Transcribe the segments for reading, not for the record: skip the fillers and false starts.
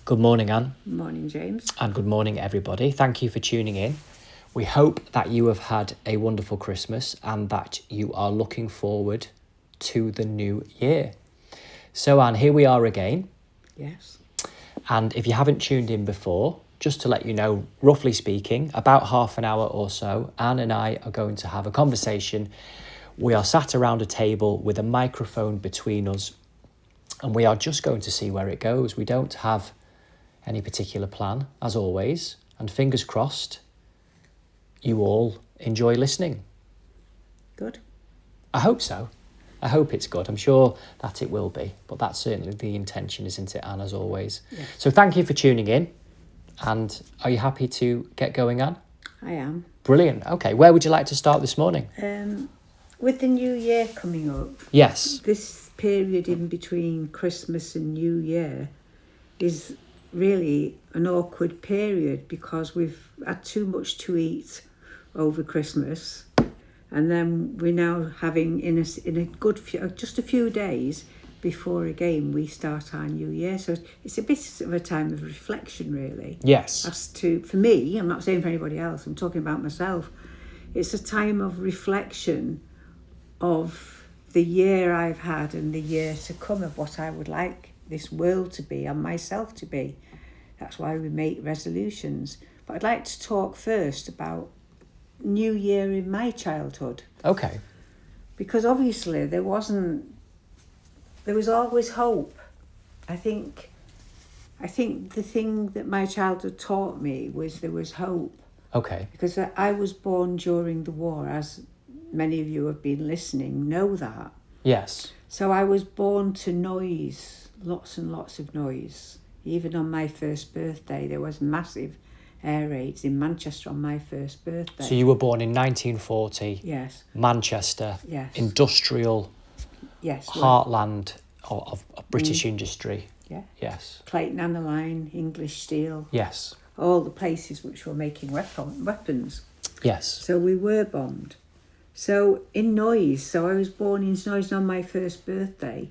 Good morning, Anne. Morning, James. And good morning, everybody. Thank you for tuning in. We hope that you have had a wonderful Christmas and that you are looking forward to the new year. So, Anne, here we are again. Yes. And if you haven't tuned in before, just to let you know, roughly speaking, about half an hour or so, Anne and I are going to have a conversation. We are sat around a table with a microphone between us, and we are just going to see where it goes. We don't have any particular plan, as always, and fingers crossed, you all enjoy listening. Good. I hope so. I hope it's good. I'm sure that it will be, but that's certainly the intention, isn't it, Anne, as always? Yes. So thank you for tuning in, and are you happy to get going, Anne? I am. Brilliant. Okay, where would you like to start this morning? With the new year coming up, Yes. this period in between Christmas and New Year is really an awkward period because we've had too much to eat over Christmas, and then we're now having in a good few, just a few days before again we start our new year. So it's a bit of a time of reflection, really. Yes. As to, for me, I'm not saying for anybody else, I'm talking about myself. It's a time of reflection of the year I've had and the year to come, of what I would like this world to be and myself to be. That's why we make resolutions. But I'd like to talk first about New Year in my childhood. Okay. Because obviously there was always hope. I think the thing that my childhood taught me was there was hope. Okay. Because I was born during the war, as many of you have been listening know that. Yes. So I was born to noise, lots and lots of noise. Even on my first birthday, there was massive air raids in Manchester on my first birthday. So you were born in 1940. Yes. Manchester. Yes. Industrial. Yes. Heartland of British industry. Yeah. Yes. Clayton and the Line, English Steel. Yes. All the places which were making weapons. Yes. So we were bombed. So in noise, so I was born in noise on my first birthday.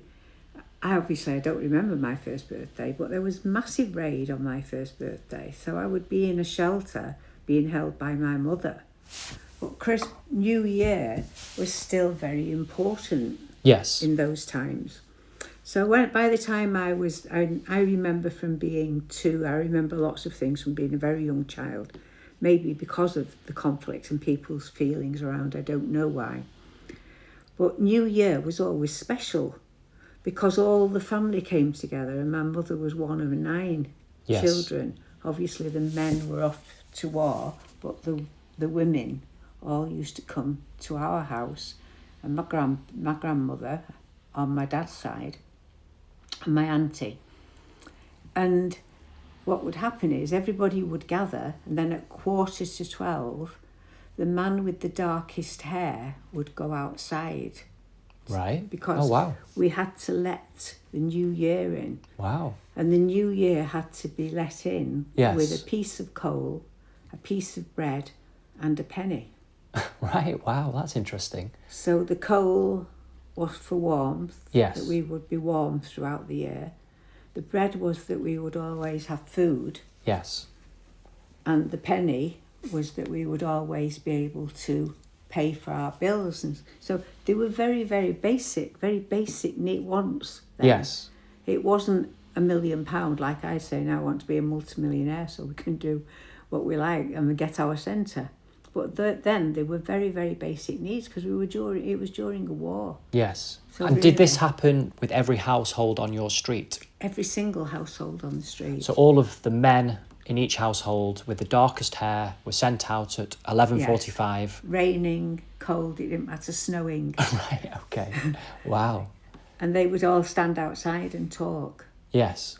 I don't remember my first birthday, but there was massive raid on my first birthday. So I would be in a shelter being held by my mother. But New Year was still very important. Yes. In those times. So by the time I remember from being 2, I remember lots of things from being a very young child. Maybe because of the conflict and people's feelings around, I don't know why. But New Year was always special because all the family came together, and my mother was one of 9 children. Obviously the men were off to war, but the women all used to come to our house, and my grandmother on my dad's side, and my auntie. And what would happen is everybody would gather, and then at 11:45, the man with the darkest hair would go outside. Right. Because we had to let the new year in. Wow. And the new year had to be let in with a piece of coal, a piece of bread, and a penny. Right. Wow, that's interesting. So the coal was for warmth. Yes. That we would be warm throughout the year. The bread was that we would always have food. Yes. And the penny was that we would always be able to pay for our bills. And so they were very, very basic neat wants then. Yes. It wasn't £1 million like I say now. I want to be a multimillionaire so we can do what we like and we get our centre. But then they were very, very basic needs because it was during a war. Yes. So and really, did this happen with every household on your street? Every single household on the street. So all of the men in each household with the darkest hair were sent out at 11:45. Yes. Raining, cold, it didn't matter, snowing. Right, okay. Wow. And they would all stand outside and talk. Yes.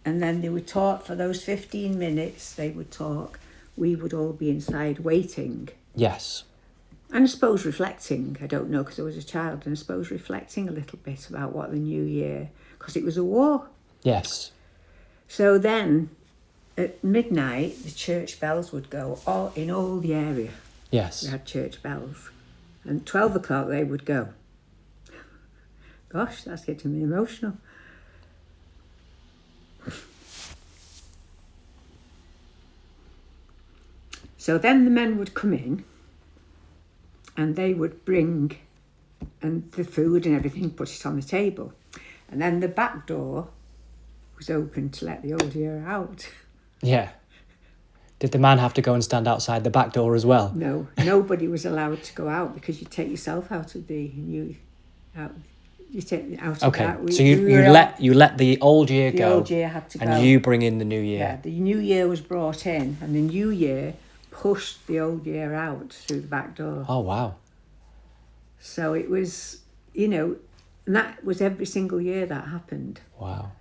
And then they would talk for those 15 minutes, they would talk. We would all be inside waiting. Yes. And I suppose reflecting, I don't know because I was a child, and I suppose reflecting a little bit about what the new year, because it was a war. Yes. So then at midnight, the church bells would go in all the area. Yes. We had church bells. And 12 o'clock they would go. Gosh, that's getting me emotional. So then the men would come in and they would bring and the food and everything, put it on the table. And then the back door was open to let the old year out. Yeah. Did the man have to go and stand outside the back door as well? No, nobody was allowed to go out because you take yourself out of the you take out of Okay, that. so you let the old year the go. old year had to and go. you bring in the new year. Yeah, the new year was brought in, and the new year pushed the old year out through the back door. Oh wow. So it was, and that was every single year that happened. Wow.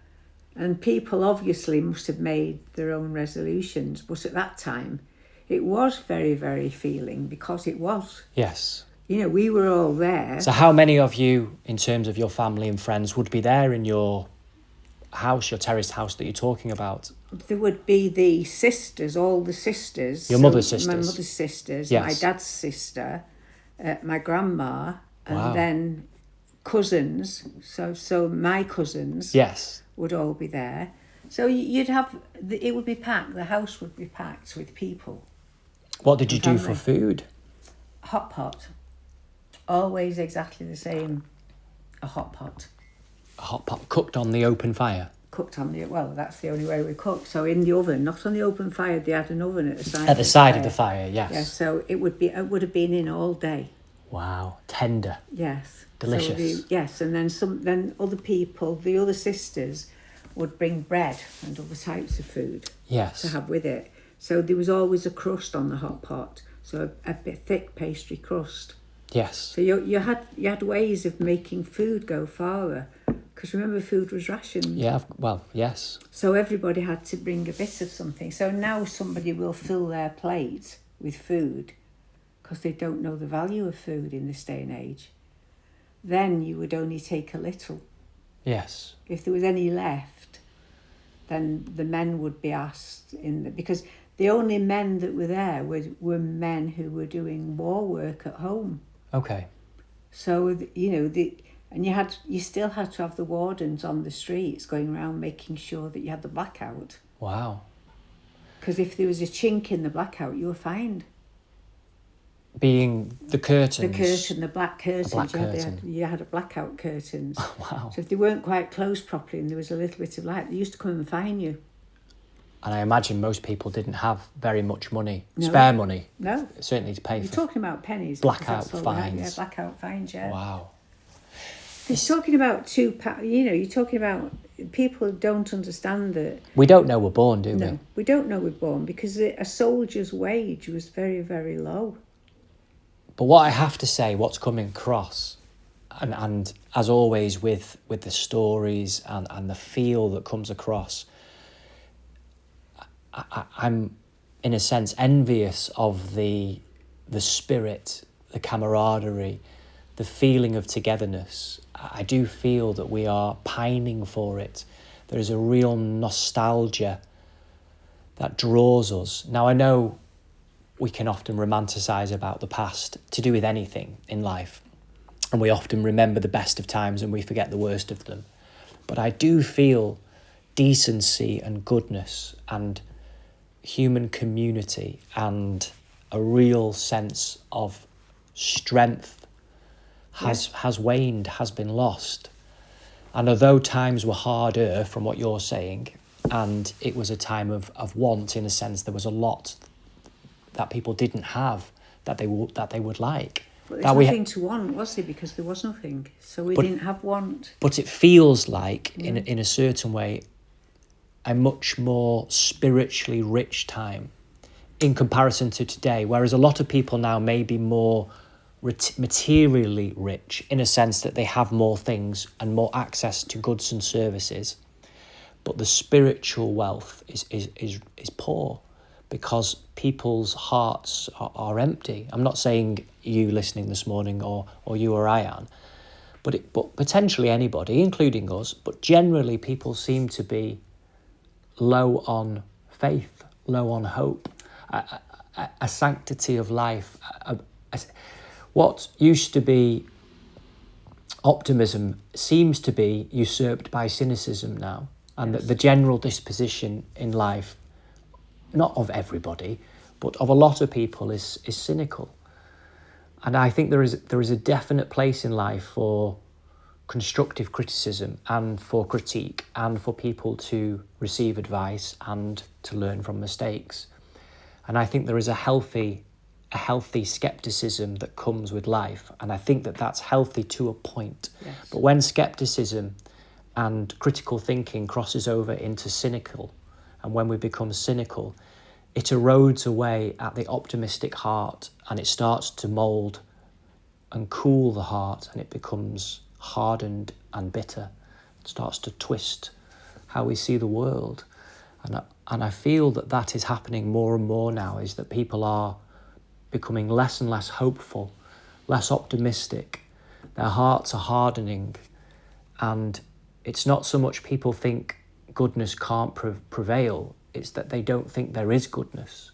And people obviously must have made their own resolutions, but at that time, it was very, very feeling because it was. Yes. We were all there. So how many of you, in terms of your family and friends, would be there in your house, your terraced house that you're talking about? There would be the sisters, all the sisters. Your mother's sisters? My mother's sisters, Yes. my dad's sister, my grandma, and Wow. then cousins. So my cousins Yes. would all be there. So you'd have, it would be packed, the house would be packed with people. What did you do Family. for food? Hot pot. Always exactly the same, a hot pot. A hot pot cooked on the open fire? Cooked on that's the only way we cooked. So in the oven, not on the open fire, they had an oven at the side. At the side of the fire, yes. Yeah, so it would have been in all day. Wow, tender. Yes. Delicious. So yes, and then other people, the other sisters, would bring bread and other types of food Yes. to have with it. So there was always a crust on the hot pot, so a bit thick pastry crust. Yes. So you had ways of making food go farther, because remember food was rationed. Yeah, well, yes. So everybody had to bring a bit of something. So now somebody will fill their plate with food because they don't know the value of food in this day and age. Then you would only take a little. Yes. If there was any left, then the men would be asked because the only men that were there were men who were doing war work at home. Okay. So you still had to have the wardens on the streets going around making sure that you had the blackout. Wow. Because if there was a chink in the blackout, you were fined. Being the curtains. The black curtains. black curtain. You had a blackout curtains. Wow. So if they weren't quite closed properly and there was a little bit of light, they used to come and fine you. And I imagine most people didn't have very much money, No. spare money, No. certainly to pay You're for. talking about pennies. Blackout because that's all we had. fines. Yeah, blackout fines, yeah. Wow. It's talking about you're talking about people don't understand that. We don't know we're born, do No, we don't know we're born because a soldier's wage was very, very low. But what I have to say, what's coming across, and as always with the stories and the feel that comes across, I'm in a sense envious of the spirit, the camaraderie, the feeling of togetherness. I do feel that we are pining for it. There is a real nostalgia that draws us. Now I know we can often romanticize about the past to do with anything in life. And we often remember the best of times and we forget the worst of them. But I do feel decency and goodness and human community and a real sense of strength has waned, has been lost. And although times were harder from what you're saying, and it was a time of want in a sense, there was a lot that people didn't have that they would like. But there's nothing to want, was there? Because there was nothing. So we didn't have want. But it feels like, in a certain way, a much more spiritually rich time in comparison to today, whereas a lot of people now may be more materially rich in a sense that they have more things and more access to goods and services, but the spiritual wealth is poor because people's hearts are empty. I'm not saying you listening this morning or you or I, Anne, but potentially anybody, including us, but generally people seem to be low on faith, low on hope, a sanctity of life. What used to be optimism seems to be usurped by cynicism now, and that the general disposition in life, not of everybody, but of a lot of people is cynical. And I think there is a definite place in life for constructive criticism and for critique and for people to receive advice and to learn from mistakes. And I think there is a healthy skepticism that comes with life. And I think that that's healthy to a point. Yes. But when skepticism and critical thinking crosses over into cynical, and when we become cynical, it erodes away at the optimistic heart, and it starts to mould and cool the heart, and it becomes hardened and bitter. It starts to twist how we see the world. And I feel that is happening more and more now, is that people are becoming less and less hopeful, less optimistic. Their hearts are hardening, and it's not so much people think goodness can't prevail, it's that they don't think there is goodness.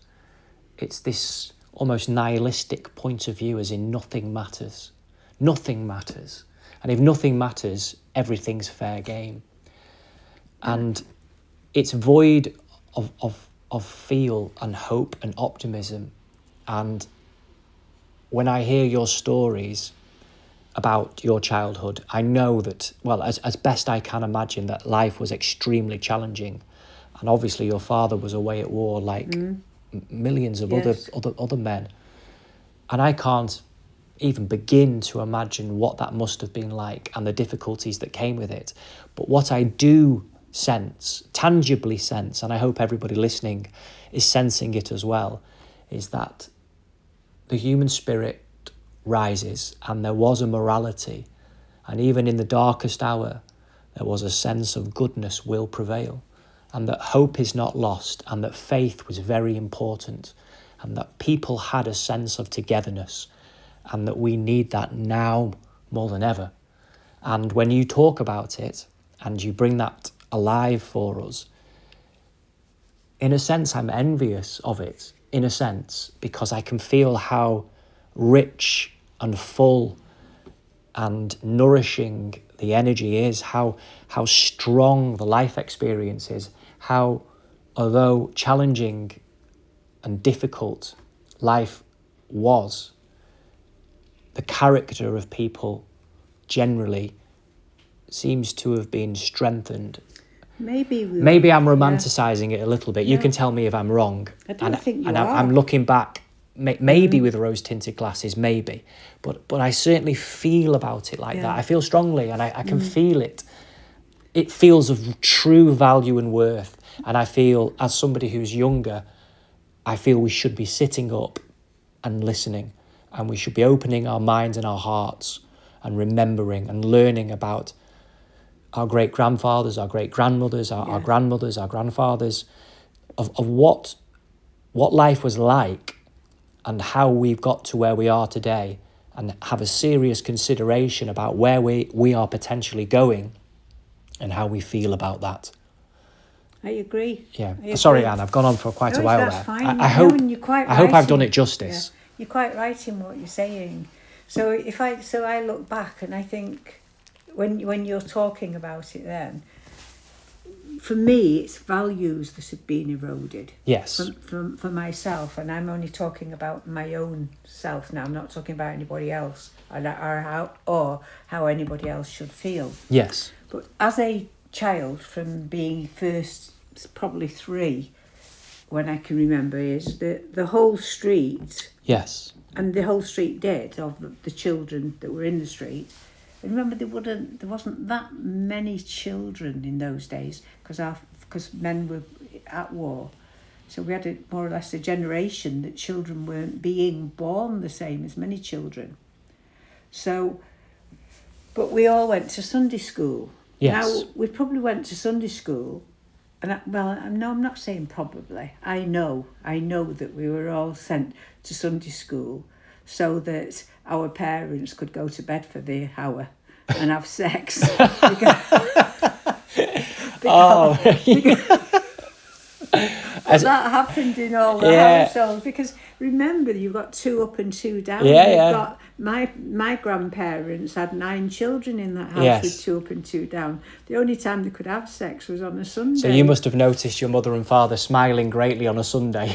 It's this almost nihilistic point of view, as in nothing matters. Nothing matters. And if nothing matters, everything's fair game. And it's void of feel and hope and optimism. And when I hear your stories about your childhood, I know that, well, as best I can imagine, that life was extremely challenging. And obviously your father was away at war like millions of other men. And I can't even begin to imagine what that must have been like and the difficulties that came with it. But what I do sense, tangibly sense, and I hope everybody listening is sensing it as well, is that the human spirit rises, and there was a morality, and even in the darkest hour there was a sense of goodness will prevail, and that hope is not lost, and that faith was very important, and that people had a sense of togetherness, and that we need that now more than ever. And when you talk about it and you bring that alive for us, in a sense I'm envious of it, in a sense, because I can feel how rich and full and nourishing the energy is, how strong the life experience is, how, although challenging and difficult life was, the character of people generally seems to have been strengthened. Maybe I'm romanticising it a little bit. No. You can tell me if I'm wrong. I don't think you are. I'm looking back, maybe with rose-tinted glasses, maybe. But I certainly feel about it like that. I feel strongly, and I can feel it. It feels of true value and worth. And I feel, as somebody who's younger, I feel we should be sitting up and listening. And we should be opening our minds and our hearts and remembering and learning about our great-grandfathers, our great-grandmothers, our grandmothers, our grandfathers, of what life was like and how we've got to where we are today, and have a serious consideration about where we are potentially going and how we feel about that. I agree. Yeah. Sorry, Anne, I've gone on for quite a while there. Fine. I hope I've done it justice. Yeah. You're quite right in what you're saying. So I look back and I think, when you're talking about it then, for me it's values that have been eroded. Yes. For myself, and I'm only talking about my own self now. I'm not talking about anybody else or how anybody else should feel. Yes. But as a child, from being first probably 3, when I can remember, is the whole street. Yes. And the whole street did, of the children that were in the street. And remember, there wasn't that many children in those days because men were at war. So we had more or less a generation that children weren't being born the same as many children. So, but we all went to Sunday school. Yes. Now, we probably went to Sunday school, and I'm not saying probably. I know that we were all sent to Sunday school so that our parents could go to bed for the hour and have sex. that happened in all the households, because remember, you've got 2 up and 2 down. Got my grandparents had 9 children in that house with 2 up and 2 down. The only time they could have sex was on a Sunday. So you must have noticed your mother and father smiling greatly on a Sunday.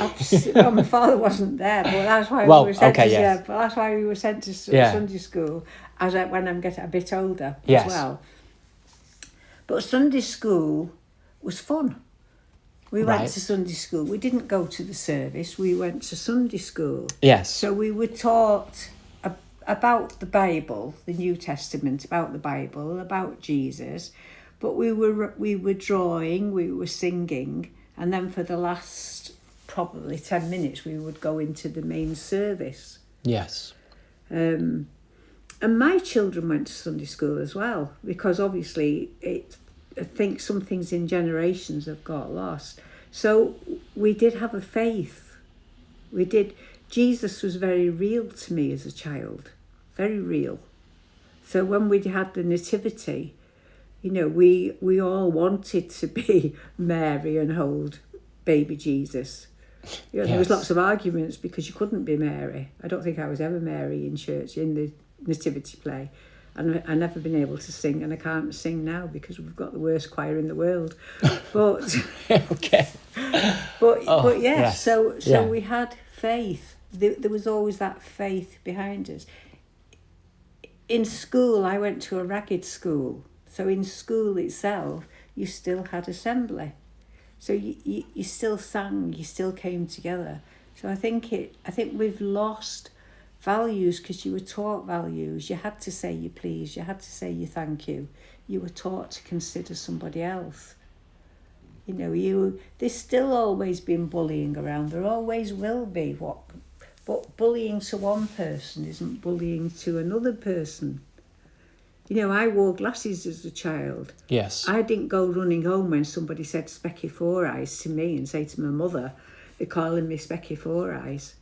Well, my father wasn't there, but that's why we were sent but that's why we were sent to Sunday school when I'm getting a bit older as well. But Sunday school was fun. We went to Sunday school. We didn't go to the service. We went to Sunday school. Yes. So we were taught about the Bible, the New Testament, about the Bible, about Jesus. But we were drawing, we were singing, and then for the last probably 10 minutes we would go into the main service. Yes. And my children went to Sunday school as well, because obviously I think some things in generations have got lost. So we did have a faith. We did. Jesus was very real to me as a child, very real. So when we had the nativity, we all wanted to be Mary and hold baby Jesus. There was lots of arguments because you couldn't be Mary. I don't think I was ever Mary in church in the nativity play. And I've never been able to sing, and I can't sing now because we've got the worst choir in the world. But okay. But yes. So we had faith. There was always that faith behind us. In school, I went to a ragged school. So in school itself, you still had assembly. So you still sang, you still came together. So I think we've lost values because you were taught values. You had to say you please, you had to say you thank you. You were taught to consider somebody else. There's still always been bullying around. There always will be. But bullying to one person isn't bullying to another person. I wore glasses as a child. Yes. I didn't go running home when somebody said Specky Four Eyes to me and say to my mother, they're calling me Specky Four Eyes.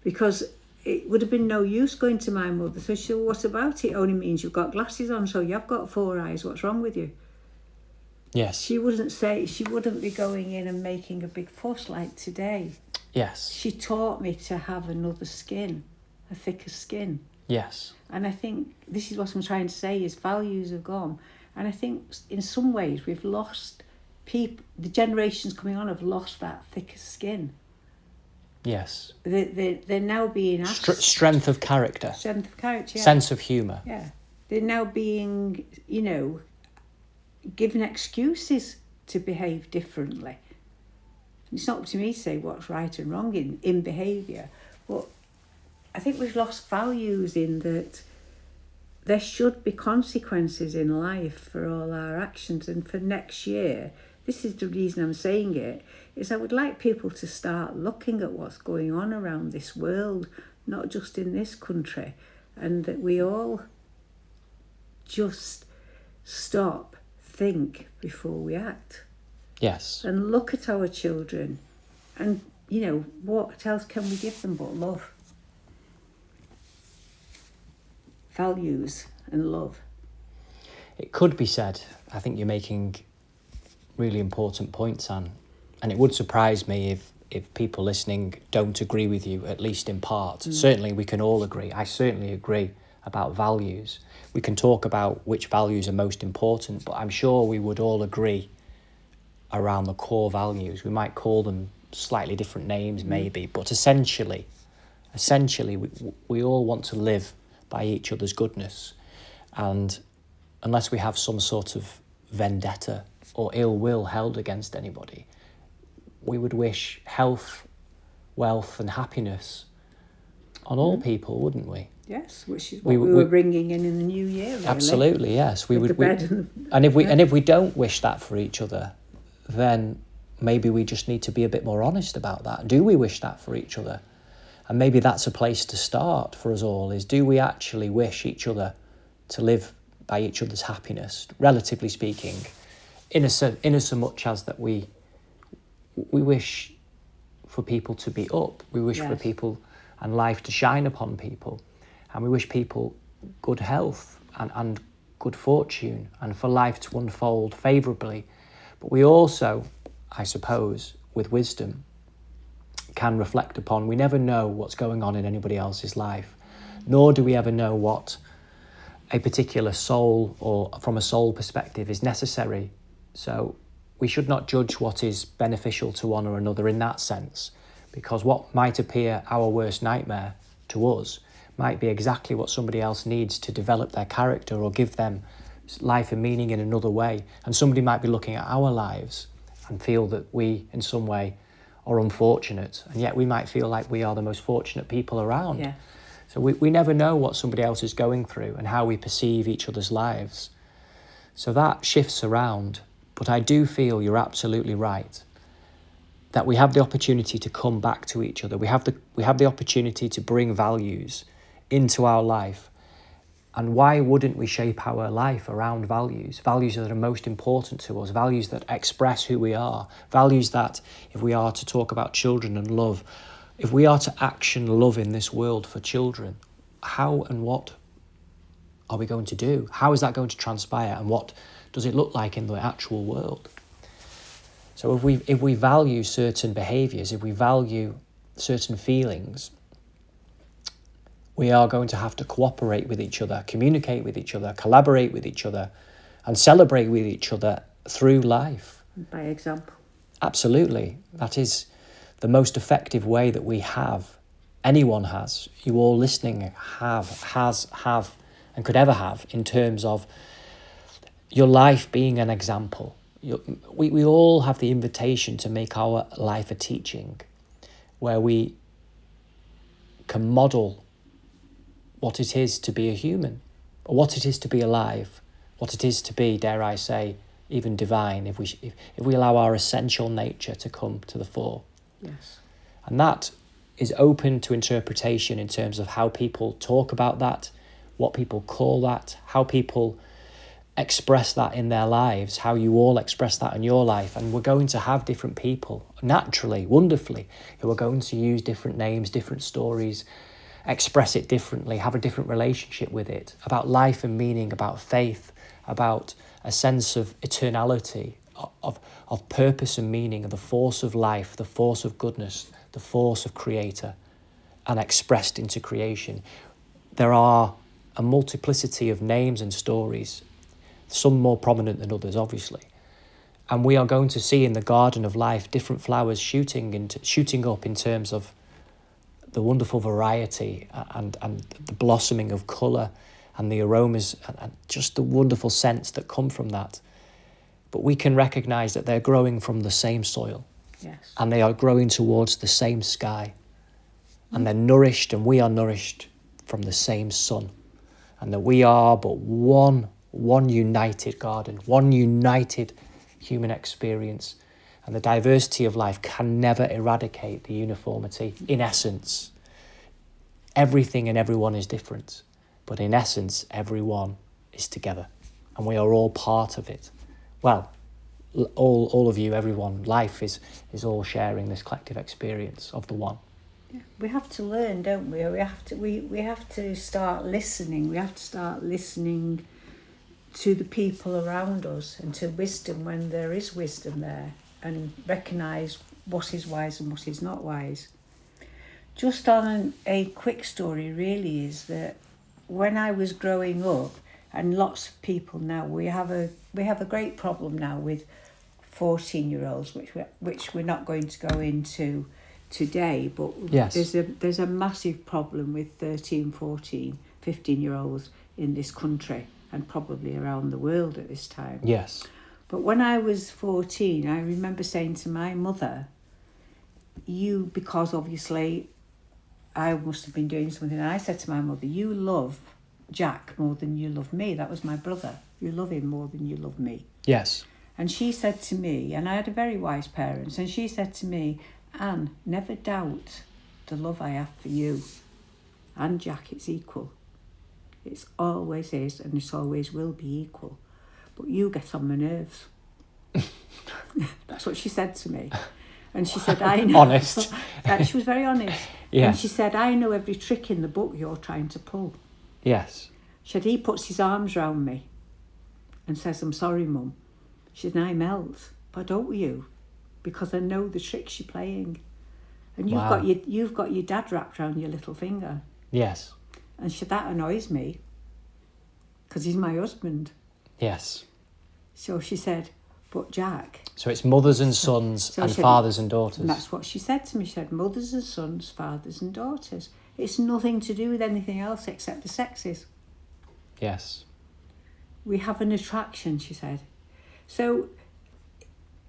Because it would have been no use going to my mother. So she said, well, what about it? It only means you've got glasses on, so you've got 4 eyes. What's wrong with you? Yes. She wouldn't be going in and making a big fuss like today. Yes. She taught me to have another skin, a thicker skin. Yes. And I think this is what I'm trying to say is values have gone. And I think in some ways we've lost the generations coming on have lost that thicker skin. Yes. They're now being asked... Strength of character. Strength of character, yeah. Sense of humour. Yeah. They're now being, given excuses to behave differently. It's not up to me to say what's right and wrong in behaviour, but I think we've lost values in that there should be consequences in life for all our actions. And for next year, this is the reason I'm saying it, is I would like people to start looking at what's going on around this world, not just in this country, and that we all just stop, think before we act. Yes. And look at our children and, what else can we give them but love? Values and love. It could be said, I think you're making really important points, Anne, and it would surprise me if people listening don't agree with you, at least in part. Certainly we can all agree. I certainly agree about values. We can talk about which values are most important, but I'm sure we would all agree around the core values. We might call them slightly different names maybe, but essentially we all want to live by each other's goodness, and unless we have some sort of vendetta or ill will held against anybody, we would wish health, wealth and happiness on all people, wouldn't we? Yes, which is what we were bringing in the new year, really. Absolutely, yes. And if we don't wish that for each other, then maybe we just need to be a bit more honest about that. Do we wish that for each other? And maybe that's a place to start for us all, is do we actually wish each other to live by each other's happiness, relatively speaking, in so much as that we wish for people to be up, we wish for people and life to shine upon people, and we wish people good health and good fortune and for life to unfold favourably. But we also, I suppose, with wisdom can reflect upon. We never know what's going on in anybody else's life, nor do we ever know what a particular soul, or from a soul perspective, is necessary. So we should not judge what is beneficial to one or another in that sense, because what might appear our worst nightmare to us might be exactly what somebody else needs to develop their character or give them life and meaning in another way. And somebody might be looking at our lives and feel that we in some way are unfortunate, and yet we might feel like we are the most fortunate people around. Yeah. So we never know what somebody else is going through and how we perceive each other's lives. So that shifts around. But I do feel you're absolutely right, that we have the opportunity to come back to each other. We have the opportunity to bring values into our life. And why wouldn't we shape our life around values? Values that are most important to us, values that express who we are, values that, if we are to talk about children and love, if we are to action love in this world for children, how and what are we going to do? How is that going to transpire, and what does it look like in the actual world? So if we value certain behaviours, if we value certain feelings, we are going to have to cooperate with each other, communicate with each other, collaborate with each other, and celebrate with each other through life. By example. Absolutely. That is the most effective way that we have, anyone has, you all listening have, and could ever have, in terms of your life being an example. We all have the invitation to make our life a teaching, where we can model what it is to be a human, or what it is to be alive, what it is to be, dare I say, even divine, if we allow our essential nature to come to the fore. Yes. And that is open to interpretation in terms of how people talk about that, what people call that, how people express that in their lives, how you all express that in your life. And we're going to have different people, naturally, wonderfully, who are going to use different names, different stories, express it differently, have a different relationship with it, about life and meaning, about faith, about a sense of eternality, of purpose and meaning, of the force of life, the force of goodness, the force of creator, and expressed into creation. There are a multiplicity of names and stories, some more prominent than others, obviously. And we are going to see in the garden of life different flowers shooting up in terms of the wonderful variety and the blossoming of colour and the aromas and just the wonderful scents that come from that. But we can recognise that they're growing from the same soil. Yes. And they are growing towards the same sky. And they're nourished, and we are nourished from the same sun. And that we are but one united garden, one united human experience. And the diversity of life can never eradicate the uniformity. In essence, everything and everyone is different. But in essence, everyone is together. And we are all part of it. Well, all of you, everyone, life is all sharing this collective experience of the one. Yeah. We have to learn, don't we? We have to start listening. We have to start listening to the people around us and to wisdom when there is wisdom there, and recognise what is wise and what is not wise. Just on a quick story really is that when I was growing up, and lots of people now, we have a great problem now with 14-year-olds, which we're not going to go into today, but yes, there's a massive problem with 13, 14, 15-year-olds in this country and probably around the world at this time. Yes. But when I was 14, I remember saying to my mother, because obviously I must have been doing something, and I said to my mother, you love Jack more than you love me. That was my brother. You love him more than you love me. Yes. And she said to me, and I had a very wise parents, and she said to me, Anne, never doubt the love I have for you. And Jack, it's equal. It always is, and it always will be equal. But you get on my nerves. That's what she said to me. And she said, I know. Honest. She was very honest. Yes. And she said, I know every trick in the book you're trying to pull. Yes. She said, he puts his arms round me and says, I'm sorry, Mum. She said, I melt, but don't you? because I know the tricks you're playing. And Wow. you've got your dad wrapped around your little finger. Yes. And that annoys me, because he's my husband. Yes. So she said, but Jack... So it's mothers and sons and fathers and daughters. And that's what she said to me. She said, mothers and sons, fathers and daughters. It's nothing to do with anything else except the sexes. Yes. We have an attraction, she said. So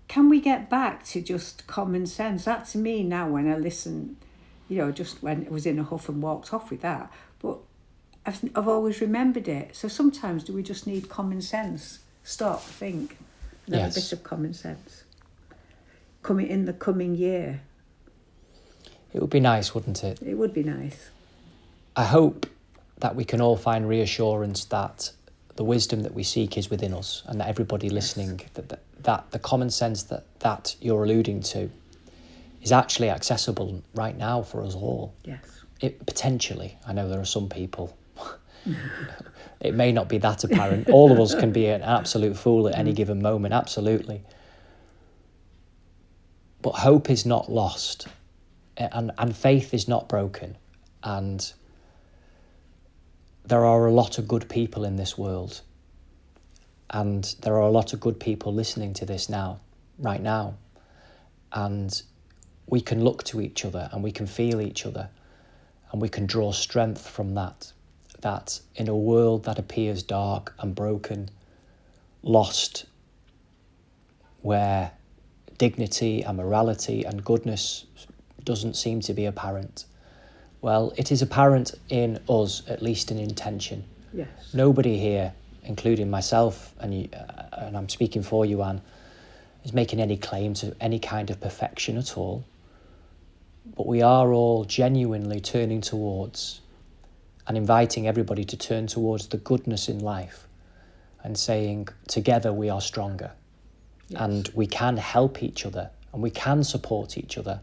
can we get back to just common sense? That to me now, when I listen, just when I was in a huff and walked off with that, but I've always remembered it. So sometimes do we just need common sense? Stop, think, and have a bit of common sense. Coming in the coming year. It would be nice, wouldn't it? It would be nice. I hope that we can all find reassurance that the wisdom that we seek is within us, and that everybody listening, that the common sense that you're alluding to is actually accessible right now for us all. Yes. It potentially, I know there are some people, it may not be that apparent. All of us can be an absolute fool at any given moment, absolutely. But hope is not lost, and faith is not broken, and there are a lot of good people in this world, and there are a lot of good people listening to this right now, and we can look to each other and we can feel each other, and we can draw strength from that in a world that appears dark and broken, lost, where dignity and morality and goodness doesn't seem to be apparent. Well, it is apparent in us, at least in intention. Yes. Nobody here, including myself, and I'm speaking for you, Anne, is making any claim to any kind of perfection at all. But we are all genuinely turning towards and inviting everybody to turn towards the goodness in life and saying, together we are stronger. Yes. And we can help each other, and we can support each other,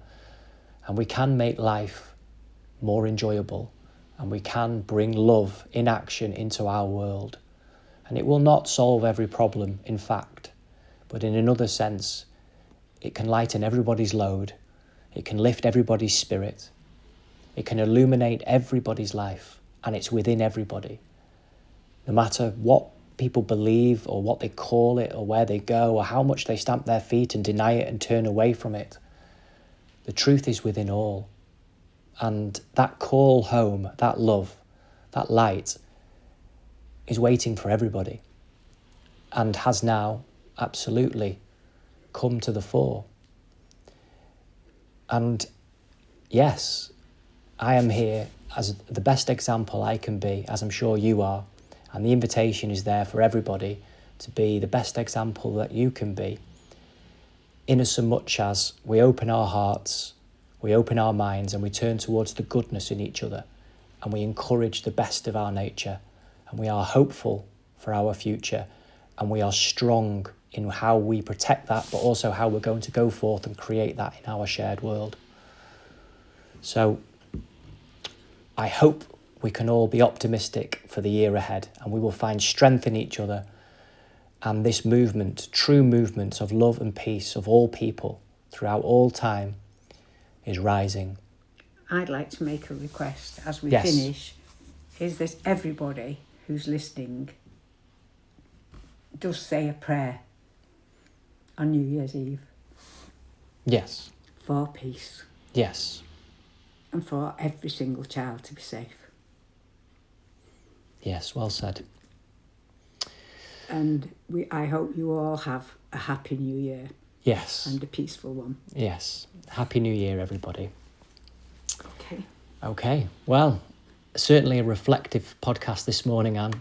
and we can make life more enjoyable, and we can bring love in action into our world. And it will not solve every problem, in fact, but in another sense, it can lighten everybody's load, it can lift everybody's spirit, it can illuminate everybody's life, and it's within everybody. No matter what people believe or what they call it or where they go or how much they stamp their feet and deny it and turn away from it, the truth is within all. And that call home, that love, that light is waiting for everybody and has now absolutely come to the fore. And yes, I am here as the best example I can be, as I'm sure you are. And the invitation is there for everybody to be the best example that you can be, in as much as we open our hearts, we open our minds, and we turn towards the goodness in each other, and we encourage the best of our nature, and we are hopeful for our future, and we are strong in how we protect that, but also how we're going to go forth and create that in our shared world. So I hope we can all be optimistic for the year ahead, and we will find strength in each other, and this movement, true movement of love and peace of all people throughout all time, is rising. I'd like to make a request as we finish, is that everybody who's listening does say a prayer on New Year's Eve. Yes. For peace. Yes. And for every single child to be safe. Yes, well said. And I hope you all have a happy new year. Yes. And a peaceful one. Yes. Happy New Year, everybody. Okay. Well, certainly a reflective podcast this morning, Anne.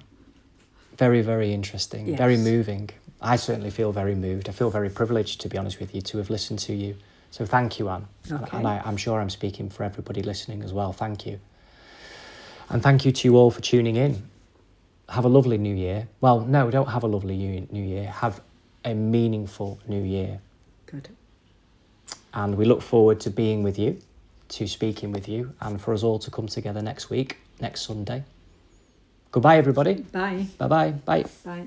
Very, very interesting. Yes. Very moving. I certainly feel very moved. I feel very privileged, to be honest with you, to have listened to you. So thank you, Anne. Okay. And I'm sure I'm speaking for everybody listening as well. Thank you. And thank you to you all for tuning in. Have a lovely new year. Well, no, don't have a lovely new year. Have a meaningful new year. Good. And we look forward to being with you, to speaking with you, and for us all to come together next week, next Sunday. Goodbye, everybody. Bye. Bye-bye. Bye. Bye.